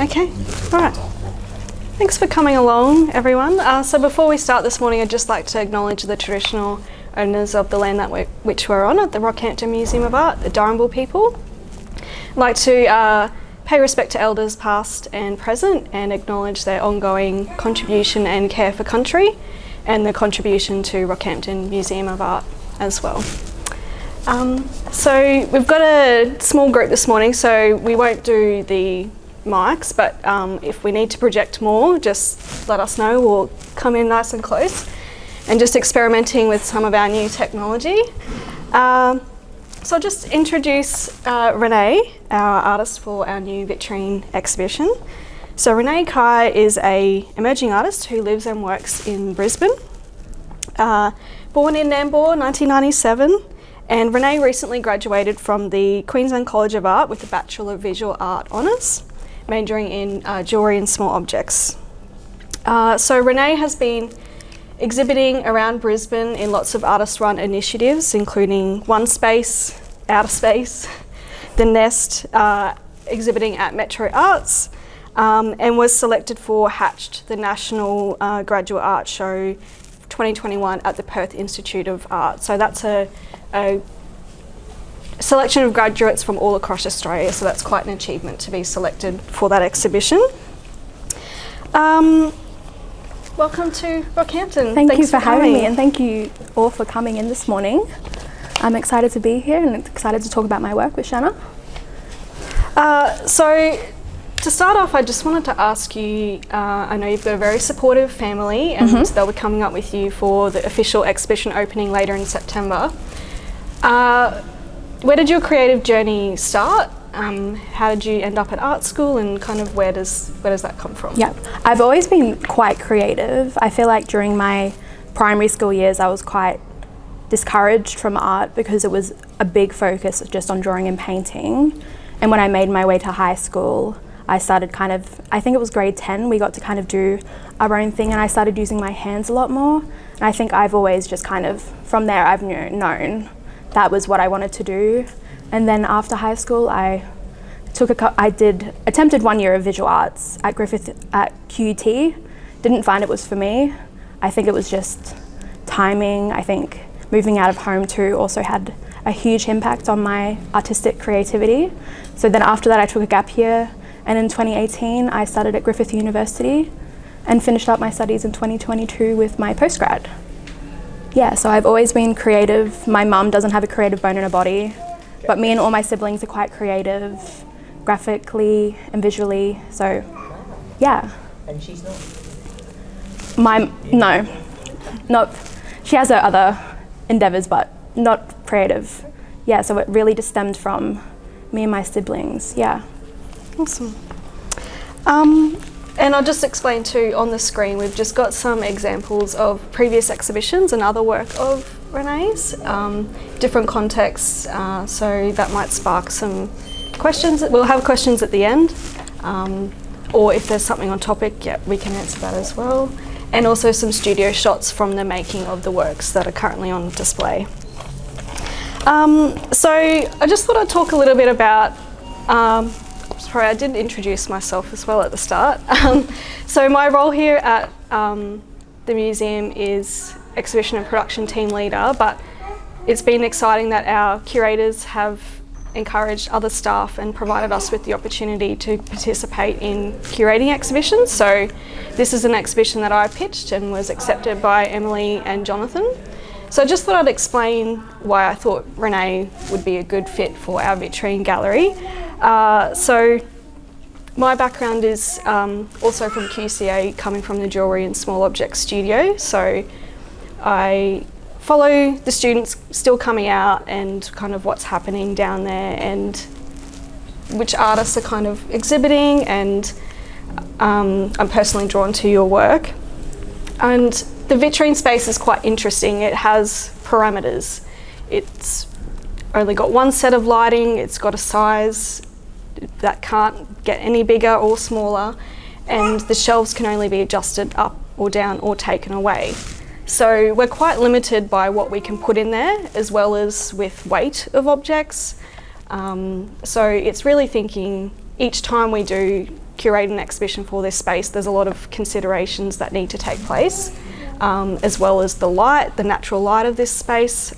Okay, all right. Thanks for coming along, everyone. So before we start this morning, I'd just like to acknowledge the traditional owners of the land which we're on at the Rockhampton Museum of Art, the Darumbal people. I'd like to pay respect to elders past and present and acknowledge their ongoing contribution and care for country and the contribution to Rockhampton Museum of Art as well. So we've got a small group this morning, so we won't do the mics, but if we need to project more, just let us know. We'll come in nice and close and just experimenting with some of our new technology. So I'll just introduce Renee, our artist for our new Vitrine exhibition. So Renee Kire is an emerging artist who lives and works in Brisbane. Born in Nambour, 1997, and Renee recently graduated from the Queensland College of Art with a Bachelor of Visual Art Honours, majoring in jewellery and small objects. So Renee has been exhibiting around Brisbane in lots of artist-run initiatives, including One Space, Outer Space, The Nest, exhibiting at Metro Arts, and was selected for Hatched, the National Graduate Art Show 2021 at the Perth Institute of Art. So that's a selection of graduates from all across Australia, so that's quite an achievement to be selected for that exhibition. Welcome to Rockhampton. Thanks you for having me, and thank you all for coming in this morning. I'm excited to be here and excited to talk about my work with Shanna. So to start off, I just wanted to ask you, I know you've got a very supportive family and they'll be coming up with you for the official exhibition opening later in September. Where did your creative journey start? How did you end up at art school, and kind of where does that come from? Yeah, I've always been quite creative. I feel like during my primary school years I was quite discouraged from art because it was a big focus just on drawing and painting. And when I made my way to high school, I started I think it was grade 10, we got to kind of do our own thing, and I started using my hands a lot more. And I think I've always just from there I've known that was what I wanted to do. And then after high school, I attempted 1 year of visual arts at Griffith at QUT. Didn't find it was for me. I think it was just timing. I think moving out of home too also had a huge impact on my artistic creativity. So then after that I took a gap year, and in 2018 I started at Griffith University and finished up my studies in 2022 with my postgrad. Yeah, so I've always been creative. My mum doesn't have a creative bone in her body, but me and all my siblings are quite creative, graphically and visually, so yeah. And she's not? No, she has her other endeavours, but not creative. Yeah, so it really just stemmed from me and my siblings, yeah. Awesome. And I'll just explain too, on the screen we've just got some examples of previous exhibitions and other work of Renee's, different contexts, so that might spark some questions. We'll have questions at the end, or if there's something on topic, yeah, we can answer that as well. And also some studio shots from the making of the works that are currently on display. So I just thought I'd talk a little bit about, sorry, I did introduce myself as well at the start. So my role here at the museum is exhibition and production team leader, but it's been exciting that our curators have encouraged other staff and provided us with the opportunity to participate in curating exhibitions. So this is an exhibition that I pitched and was accepted by Emily and Jonathan. So I just thought I'd explain why I thought Renee would be a good fit for our Vitrine gallery. So my background is also from QCA, coming from the Jewellery and Small Objects Studio. So I follow the students still coming out and kind of what's happening down there and which artists are kind of exhibiting, and I'm personally drawn to your work. And the Vitrine space is quite interesting. It has parameters. It's only got one set of lighting, it's got a size that can't get any bigger or smaller, and the shelves can only be adjusted up or down or taken away. So we're quite limited by what we can put in there, as well as with weight of objects. So it's really thinking each time we do curating an exhibition for this space, there's a lot of considerations that need to take place, as well as the light, the natural light of this space.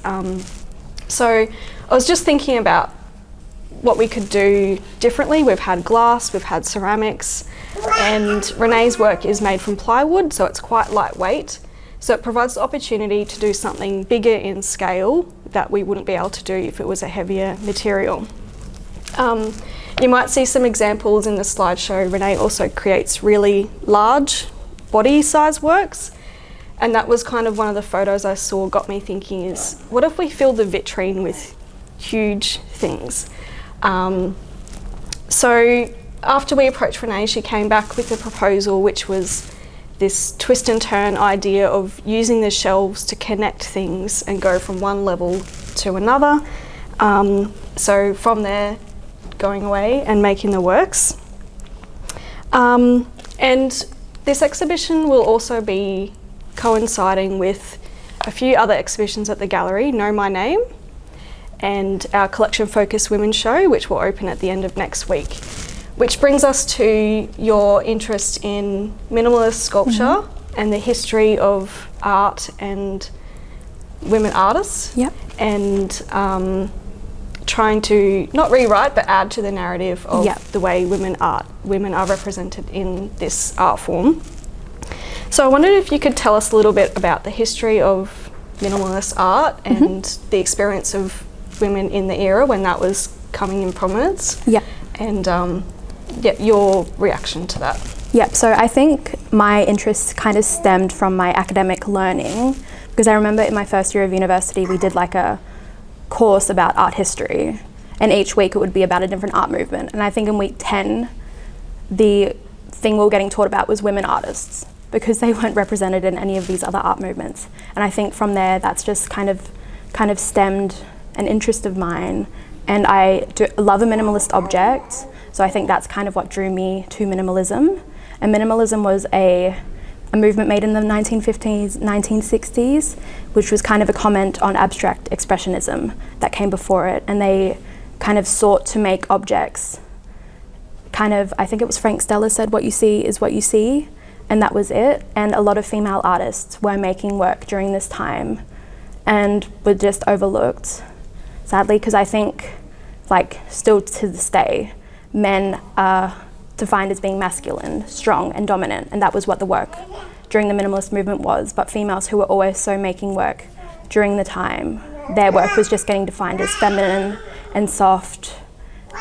So I was just thinking about what we could do differently. We've had glass, we've had ceramics, and Renee's work is made from plywood, so it's quite lightweight. So it provides the opportunity to do something bigger in scale that we wouldn't be able to do if it was a heavier material. You might see some examples in the slideshow. Renee also creates really large body size works, and that was kind of one of the photos I saw got me thinking is, what if we fill the vitrine with huge things? So after we approached Renee, she came back with a proposal which was this twist and turn idea of using the shelves to connect things and go from one level to another. So from there, going away and making the works. And this exhibition will also be coinciding with a few other exhibitions at the gallery, Know My Name, and our collection Focus Women's show, which will open at the end of next week. Which brings us to your interest in minimalist sculpture and the history of art and women artists. Yep. And trying to not rewrite but add to the narrative of the way women are represented in this art form. So I wondered if you could tell us a little bit about the history of minimalist art and the experience of women in the era when that was coming in prominence. Yeah. And your reaction to that. Yep, so I think my interest kind of stemmed from my academic learning, because I remember in my first year of university we did like a course about art history, and each week it would be about a different art movement. And I think in week 10 the thing we were getting taught about was women artists, because they weren't represented in any of these other art movements. And I think from there that's just kind of stemmed an interest of mine. And I love a minimalist object, so I think that's kind of what drew me to minimalism. And minimalism was a movement made in the 1950s, 1960s, which was kind of a comment on abstract expressionism that came before it. And they kind of sought to make objects kind of, I think it was Frank Stella said, what you see is what you see, and that was it. And a lot of female artists were making work during this time and were just overlooked, sadly, because I think, like, still to this day, men are defined as being masculine, strong and dominant, and that was what the work during the minimalist movement was. But females who were always so making work during the time, their work was just getting defined as feminine and soft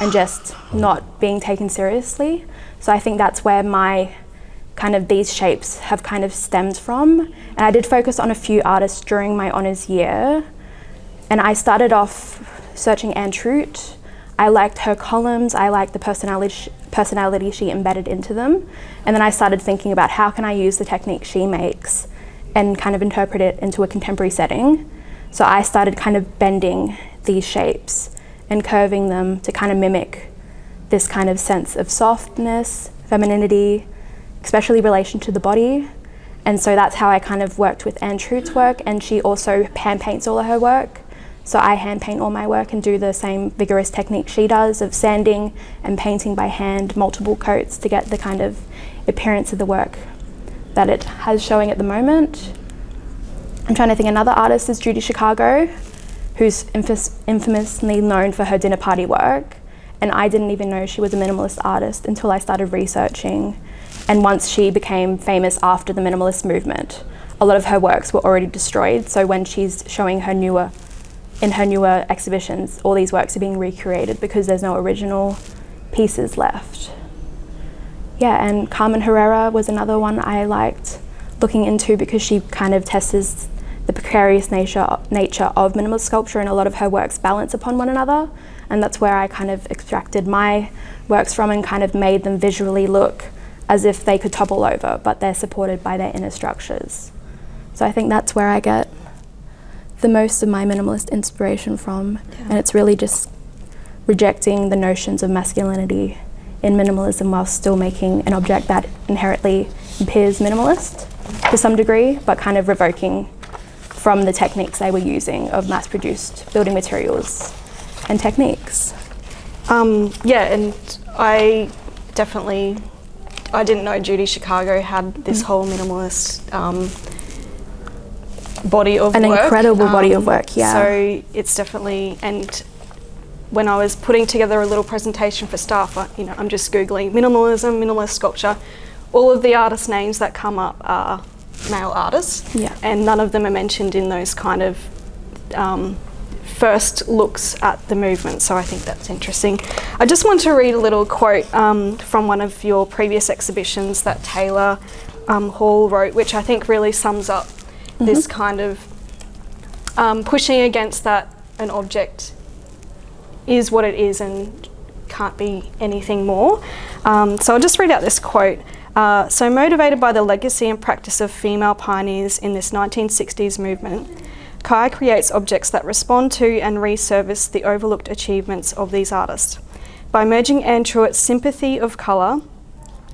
and just not being taken seriously. So I think that's where my kind of these shapes have kind of stemmed from. And I did focus on a few artists during my honours year, and I started off searching Anne Trute. I liked her columns, I liked the personality she embedded into them, and then I started thinking about how can I use the technique she makes and kind of interpret it into a contemporary setting. So I started kind of bending these shapes and curving them to kind of mimic this kind of sense of softness, femininity, especially relation to the body. And so that's how I kind of worked with Anne Trute's work, and she also hand paints all of her work. So I hand paint all my work and do the same vigorous technique she does of sanding and painting by hand multiple coats to get the kind of appearance of the work that it has showing at the moment. I'm trying to think, another artist is Judy Chicago, who's infamously known for her dinner party work, and I didn't even know she was a minimalist artist until I started researching. And once she became famous after the minimalist movement, a lot of her works were already destroyed, so when she's showing her newer exhibitions, all these works are being recreated because there's no original pieces left. Yeah, and Carmen Herrera was another one I liked looking into because she kind of tests the precarious nature of minimalist sculpture, and a lot of her works balance upon one another, and that's where I kind of extracted my works from and kind of made them visually look as if they could topple over, but they're supported by their inner structures. So I think that's where I get the most of my minimalist inspiration from, and it's really just rejecting the notions of masculinity in minimalism while still making an object that inherently appears minimalist to some degree, but kind of revoking from the techniques they were using of mass-produced building materials and techniques. Yeah, and I definitely I didn't know Judy Chicago had this whole minimalist body of work. An incredible body of work, yeah. So it's definitely, and when I was putting together a little presentation for staff, I'm just Googling minimalism, minimalist sculpture. All of the artist names that come up are male artists, and none of them are mentioned in those kind of first looks at the movement, so I think that's interesting. I just want to read a little quote from one of your previous exhibitions that Taylor Hall wrote, which I think really sums up this kind of pushing against that an object is what it is and can't be anything more. So I'll just read out this quote. So motivated by the legacy and practice of female pioneers in this 1960s movement, Kire creates objects that respond to and resurface the overlooked achievements of these artists. By merging Anne Truitt's sympathy of colour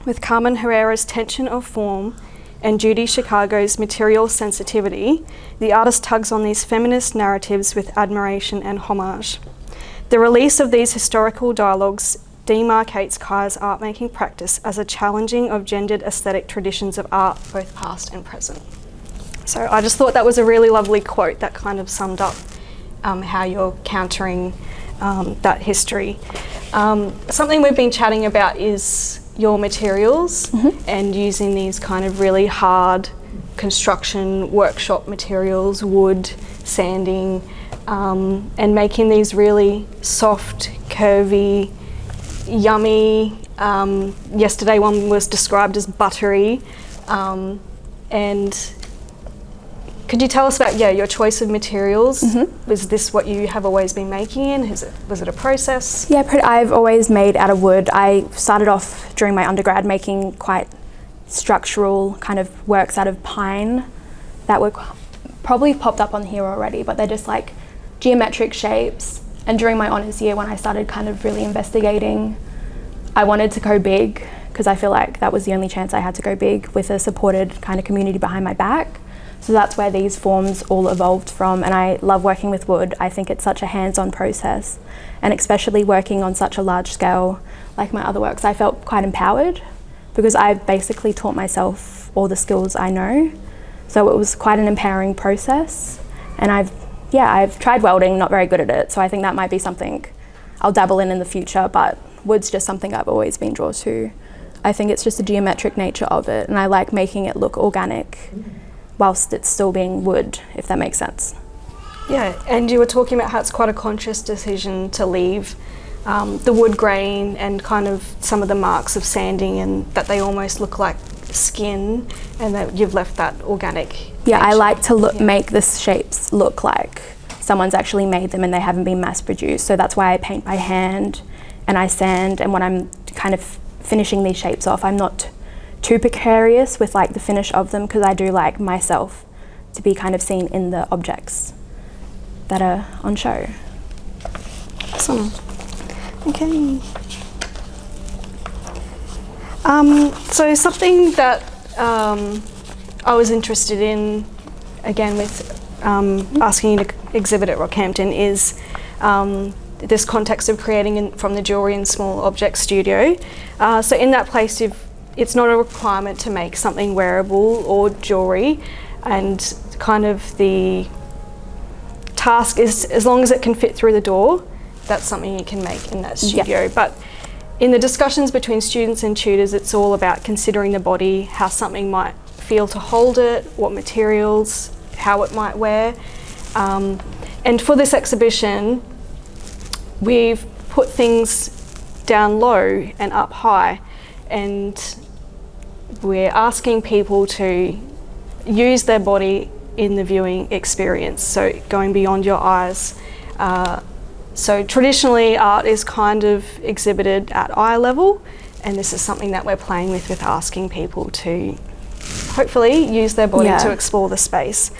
with Carmen Herrera's tension of form and Judy Chicago's material sensitivity, the artist tugs on these feminist narratives with admiration and homage. The release of these historical dialogues demarcates Kire's art-making practice as a challenging of gendered aesthetic traditions of art, both past and present. So I just thought that was a really lovely quote that kind of summed up how you're countering that history. Something we've been chatting about is your materials and using these kind of really hard construction workshop materials, wood, sanding, and making these really soft, curvy, yummy. Yesterday one was described as buttery. And could you tell us about your choice of materials? Was this what you have always been making in? Was it a process? Yeah, I've always made out of wood. I started off during my undergrad making quite structural kind of works out of pine that were probably popped up on here already, but they're just like geometric shapes. And during my honours year, when I started kind of really investigating, I wanted to go big because I feel like that was the only chance I had to go big with a supported kind of community behind my back. So that's where these forms all evolved from, and I love working with wood. I think it's such a hands-on process, and especially working on such a large scale like my other works, I felt quite empowered because I basically taught myself all the skills I know. So it was quite an empowering process, and I've tried welding, not very good at it, so I think that might be something I'll dabble in the future, but wood's just something I've always been drawn to. I think it's just the geometric nature of it, and I like making it look organic whilst it's still being wood, if that makes sense. Yeah, and you were talking about how it's quite a conscious decision to leave the wood grain and kind of some of the marks of sanding, and that they almost look like skin, and that you've left that organic Yeah, nature. I like to make the shapes look like someone's actually made them and they haven't been mass produced. So that's why I paint by hand and I sand, and when I'm kind of finishing these shapes off, I'm not too precarious with like the finish of them, because I do like myself to be kind of seen in the objects that are on show. Awesome. Okay. So something that I was interested in, again with asking you to exhibit at Rockhampton, is this context of creating from the jewellery and small object studio. So in that place, it's not a requirement to make something wearable or jewellery, and kind of the task is, as long as it can fit through the door, that's something you can make in that studio. Yep. But in the discussions between students and tutors, it's all about considering the body, how something might feel to hold it, what materials, how it might wear. And for this exhibition, we've put things down low and up high, and we're asking people to use their body in the viewing experience, so going beyond your eyes. So traditionally, art is kind of exhibited at eye level, and this is something that we're playing with asking people to hopefully use their body to explore the space.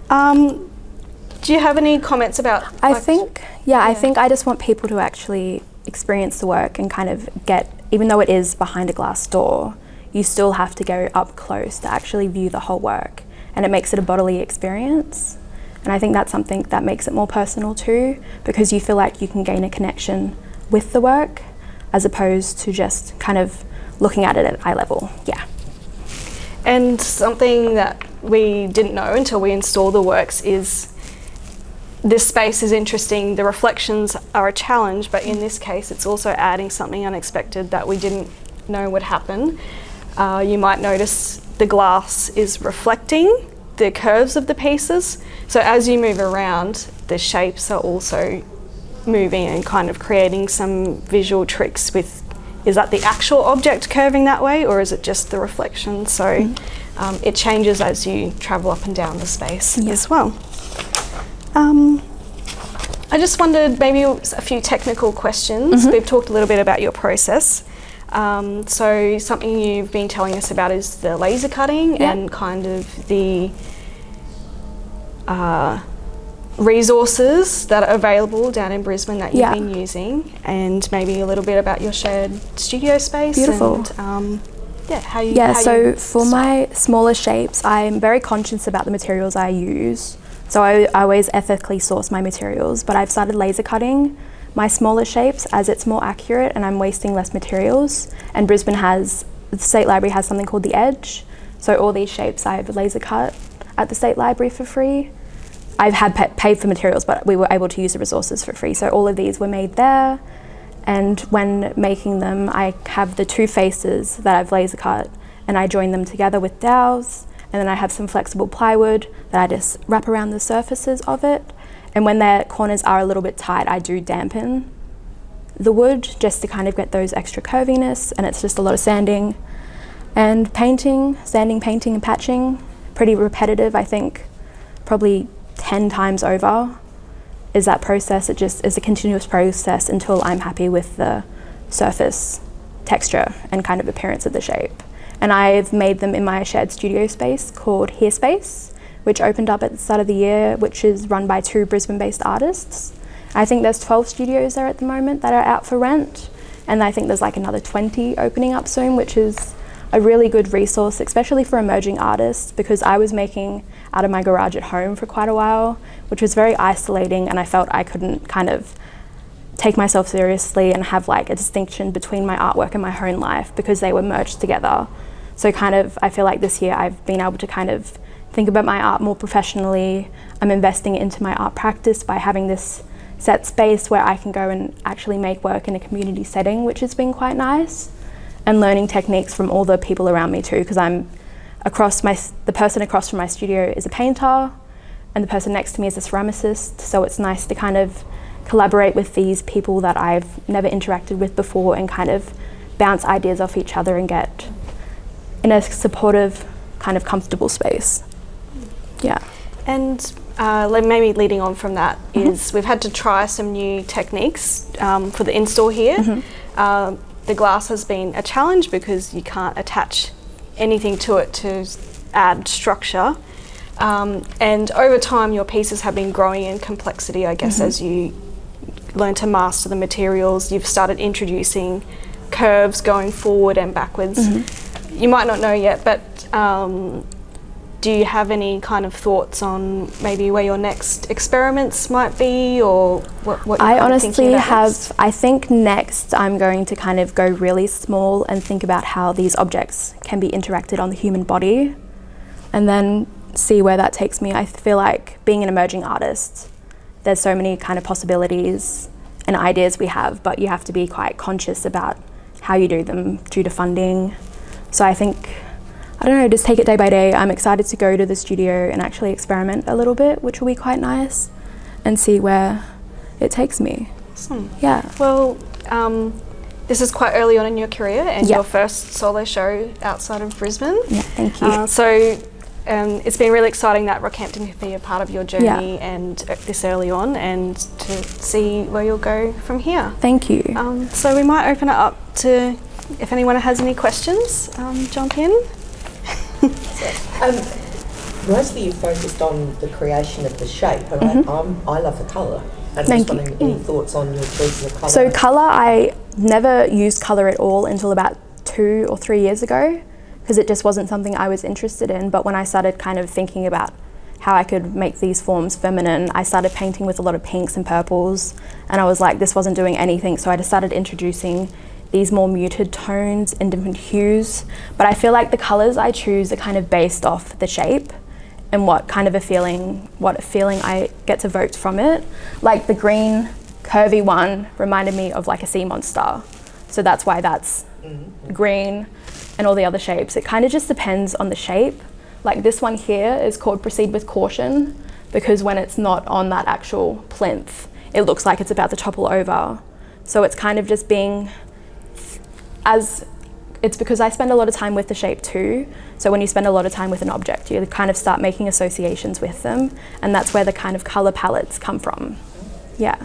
Do you have any comments about? I think I just want people to actually experience the work and kind of get, even though it is behind a glass door, you still have to go up close to actually view the whole work, and it makes it a bodily experience. And I think that's something that makes it more personal too, because you feel like you can gain a connection with the work as opposed to just kind of looking at it at eye level. Yeah. And something that we didn't know until we installed the works is this space is interesting, the reflections are a challenge, but in this case it's also adding something unexpected that we didn't know would happen. You might notice the glass is reflecting the curves of the pieces, so as you move around, the shapes are also moving and kind of creating some visual tricks with, is that the actual object curving that way or is it just the reflection? So it changes as you travel up and down the space as well. I just wondered maybe a few technical questions. We've talked a little bit about your process. So something you've been telling us about is the laser cutting and kind of the resources that are available down in Brisbane that you've been using, and maybe a little bit about your shared studio space. Beautiful. And how for my smaller shapes, I'm very conscious about the materials I use. So I always ethically source my materials, but I've started laser cutting my smaller shapes as it's more accurate and I'm wasting less materials. And the State Library has something called the Edge. So all these shapes I've laser cut at the State Library for free. I've had paid for materials, but we were able to use the resources for free. So all of these were made there. And when making them, I have the two faces that I've laser cut and I join them together with dowels. And then I have some flexible plywood that I just wrap around the surfaces of it. And when their corners are a little bit tight, I do dampen the wood just to kind of get those extra curviness, and it's just a lot of sanding and painting, sanding, painting and patching. Pretty repetitive, I think probably 10 times over is that process. It just is a continuous process until I'm happy with the surface texture and kind of appearance of the shape. And I've made them in my shared studio space called Here Space, which opened up at the start of the year, which is run by 2 Brisbane-based artists. I think there's 12 studios there at the moment that are out for rent, and I think there's like another 20 opening up soon, which is a really good resource, especially for emerging artists, because I was making out of my garage at home for quite a while, which was very isolating, and I felt I couldn't kind of take myself seriously and have like a distinction between my artwork and my home life because they were merged together. So kind of, I feel like this year I've been able to kind of think about my art more professionally. I'm investing into my art practice by having this set space where I can go and actually make work in a community setting, which has been quite nice, and learning techniques from all the people around me too, because the person across from my studio is a painter and the person next to me is a ceramicist, so it's nice to kind of collaborate with these people that I've never interacted with before and kind of bounce ideas off each other and get in a supportive, kind of comfortable space. Yeah. And maybe leading on from that is we've had to try some new techniques for the install here. The glass has been a challenge because you can't attach anything to it to add structure. And over time your pieces have been growing in complexity, I guess, as you learn to master the materials. You've started introducing curves going forward and backwards. You might not know yet, but do you have any kind of thoughts on maybe where your next experiments might be, or what you're I honestly have, next? I think next I'm going to kind of go really small and think about how these objects can be interacted on the human body and then see where that takes me. I feel like being an emerging artist, there's so many kind of possibilities and ideas we have, but you have to be quite conscious about how you do them due to funding. So I think, I don't know, just take it day by day. I'm excited to go to the studio and actually experiment a little bit, which will be quite nice, and see where it takes me. Awesome. Yeah. Well, this is quite early on in your career and your first solo show outside of Brisbane. Yeah, thank you. So it's been really exciting that Rockhampton could be a part of your journey and this early on, and to see where you'll go from here. Thank you. So we might open it up to, if anyone has any questions, jump in. Mostly you focused on the creation of the shape, and I love the colour. And Thank just wondering, any thoughts on your choice of colour? So colour, I never used colour at all until about 2 or 3 years ago, because it just wasn't something I was interested in. But when I started kind of thinking about how I could make these forms feminine, I started painting with a lot of pinks and purples, and I was like, this wasn't doing anything, so I just started introducing these more muted tones and different hues. But I feel like the colours I choose are kind of based off the shape and what feeling I get evoked from it. Like the green curvy one reminded me of like a sea monster. So that's why that's green, and all the other shapes. It kind of just depends on the shape. Like this one here is called Proceed with Caution, because when it's not on that actual plinth, it looks like it's about to topple over. So it's kind of just being, it's because I spend a lot of time with the shape too. So when you spend a lot of time with an object, you kind of start making associations with them, and that's where the kind of colour palettes come from. Yeah.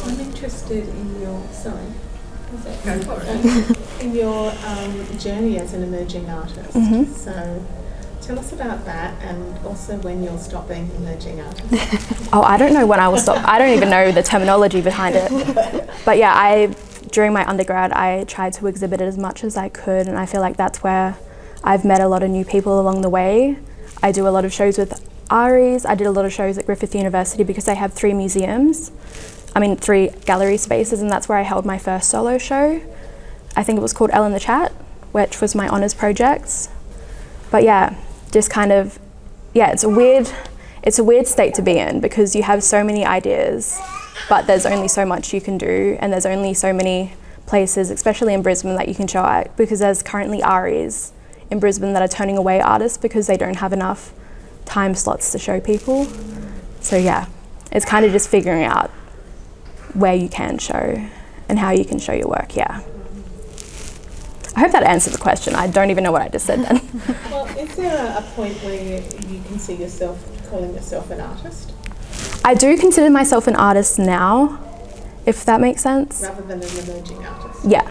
I'm interested in your, in your journey as an emerging artist. Mm-hmm. So tell us about that, and also when you'll stop being an emerging artist. Oh, I don't know when I will stop. I don't even know the terminology behind it. But yeah, during my undergrad, I tried to exhibit it as much as I could, and I feel like that's where I've met a lot of new people along the way. I do a lot of shows with Aries. I did a lot of shows at Griffith University because they have 3 gallery spaces, and that's where I held my first solo show. I think it was called Elle in the Chat, which was my honours projects. But yeah, just kind of, yeah, it's a weird state to be in, because you have so many ideas, but there's only so much you can do, and there's only so many places, especially in Brisbane, that you can show at, because there's currently Aries in Brisbane that are turning away artists because they don't have enough time slots to show people. So yeah, it's kind of just figuring out where you can show and how you can show your work, yeah. I hope that answers the question. I don't even know what I just said then. Well, is there a point where you can see yourself calling yourself an artist? I do consider myself an artist now, if that makes sense. Rather than an emerging artist? Yeah.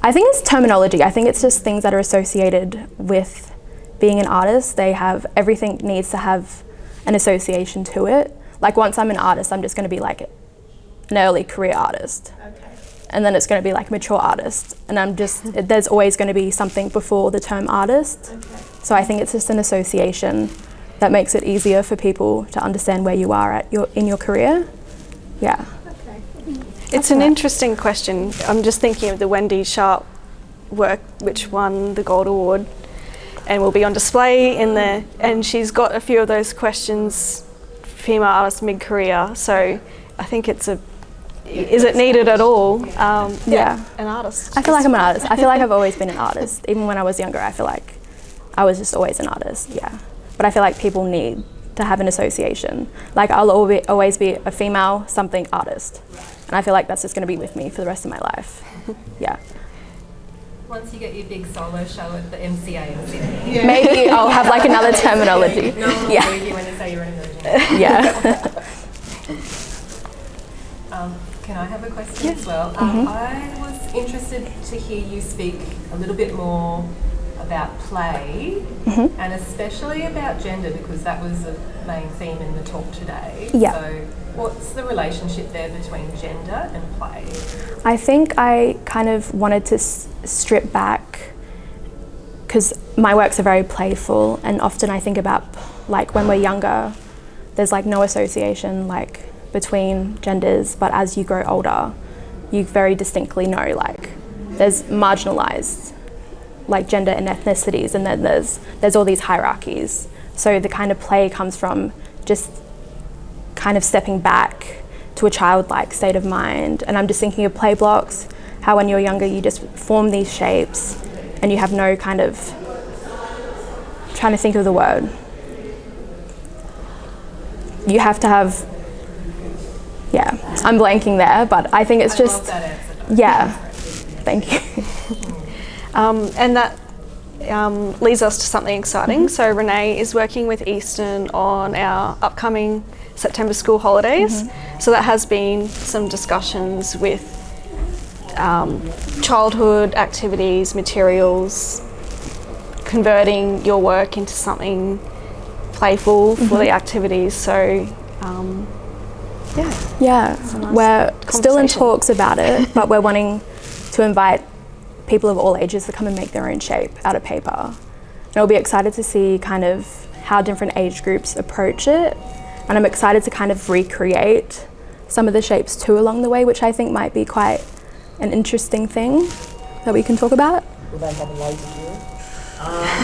I think it's terminology. I think it's just things that are associated with being an artist. Everything needs to have an association to it. Like once I'm an artist, I'm just going to be like an early career artist. Okay. And then it's going to be like mature artist. And there's always going to be something before the term artist. Okay. So I think it's just an association that makes it easier for people to understand where you are in your career. Yeah. Okay. It's an interesting question. I'm just thinking of the Wendy Sharp work, which won the Gold Award and will be on display and she's got a few of those questions, female artist mid-career. So I think is it needed at all? Yeah. An artist. I feel like I'm an artist. I feel like I've always been an artist. Even when I was younger, I feel like I was just always an artist, yeah. But I feel like people need to have an association. Like I'll always be a female something artist. And I feel like that's just going to be with me for the rest of my life. Yeah. Once you get your big solo show at the MCA in Sydney. Yeah. Maybe I'll have like another terminology. No one will Yeah. believe you when you say you're an emerging. Yeah. Can I have a question as well? I was interested to hear you speak a little bit more about play and especially about gender, because that was the main theme in the talk today. Yeah. So what's the relationship there between gender and play? I think I kind of wanted to strip back, because my works are very playful, and often I think about like when we're younger, there's like no association like between genders, but as you grow older, you very distinctly know like there's marginalized like gender and ethnicities, and then there's all these hierarchies. So the kind of play comes from just kind of stepping back to a childlike state of mind. And I'm just thinking of play blocks, how when you're younger you just form these shapes and you have no kind of, trying to think of the word, you have to have, yeah, I'm blanking there, but I think it's just, love that answer. yeah, thank you. And that leads us to something exciting. So Renee is working with Eastern on our upcoming September school holidays. So that has been some discussions with childhood activities, materials, converting your work into something playful for the activities. So Yeah, nice we're still in conversation. talks about it, but we're wanting to invite people of all ages to come and make their own shape out of paper. And I'll be excited to see kind of how different age groups approach it. And I'm excited to kind of recreate some of the shapes too along the way, which I think might be quite an interesting thing that we can talk about. Will they have a laser drill?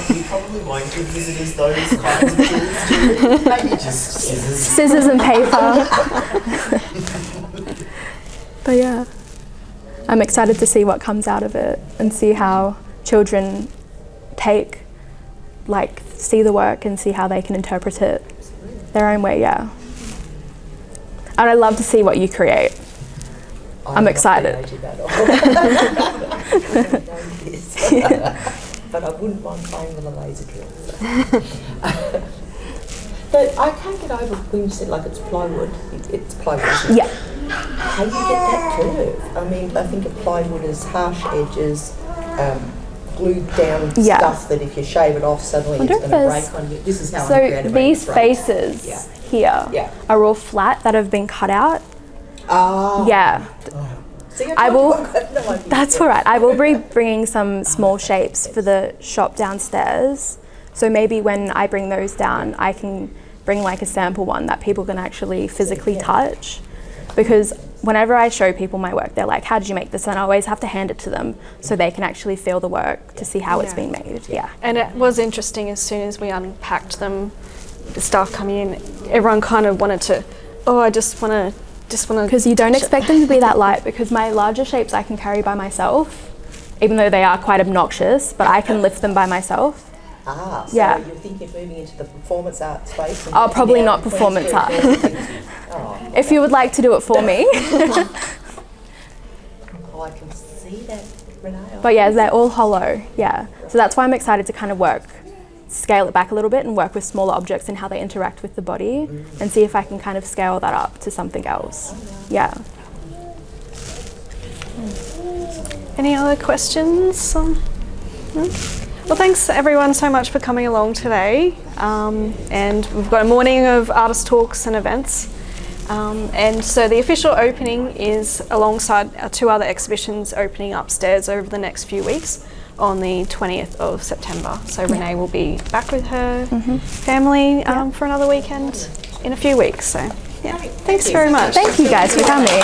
We probably won't give visitors those kinds of tools, do we? Maybe just scissors. Scissors and paper. But yeah, I'm excited to see what comes out of it and see how children see the work and see how they can interpret it their own way, yeah. And I'd love to see what you create. I'm excited. But I wouldn't mind playing with a laser drill. But I can't get over when you said like it's plywood. It's plywood, isn't it? Yeah. How do you get that curve? I mean, I think of plywood as harsh edges, glued down stuff that if you shave it off, suddenly it's going to break on you. This is how I'm creative. So these faces here are all flat that have been cut out. Oh. Yeah. See, I will. no idea. That's all right. I will be bringing some small shapes for the shop downstairs. So maybe when I bring those down, I can bring like a sample one that people can actually physically touch. Because whenever I show people my work, they're like, how did you make this? And I always have to hand it to them so they can actually feel the work to see how it's been made. Yeah. And it was interesting, as soon as we unpacked them, the staff coming in, everyone kind of wanted to, I just want to. Because you don't expect them to be that light, because my larger shapes I can carry by myself, even though they are quite obnoxious, but I can lift them by myself. So yeah. you're thinking of moving into the performance art space? And Probably not performance art. If you would like to do it for me. I can see that, Renee. But yeah, they're all hollow, yeah. So that's why I'm excited to kind of scale it back a little bit and work with smaller objects and how they interact with the body and see if I can kind of scale that up to something else. Yeah. Any other questions? No? Well, thanks everyone so much for coming along today. And we've got a morning of artist talks and events. And so the official opening is alongside our 2 other exhibitions opening upstairs over the next few weeks on the 20th of September. So Renee will be back with her family for another weekend in a few weeks. So yeah, thanks very much. Thank you guys for coming.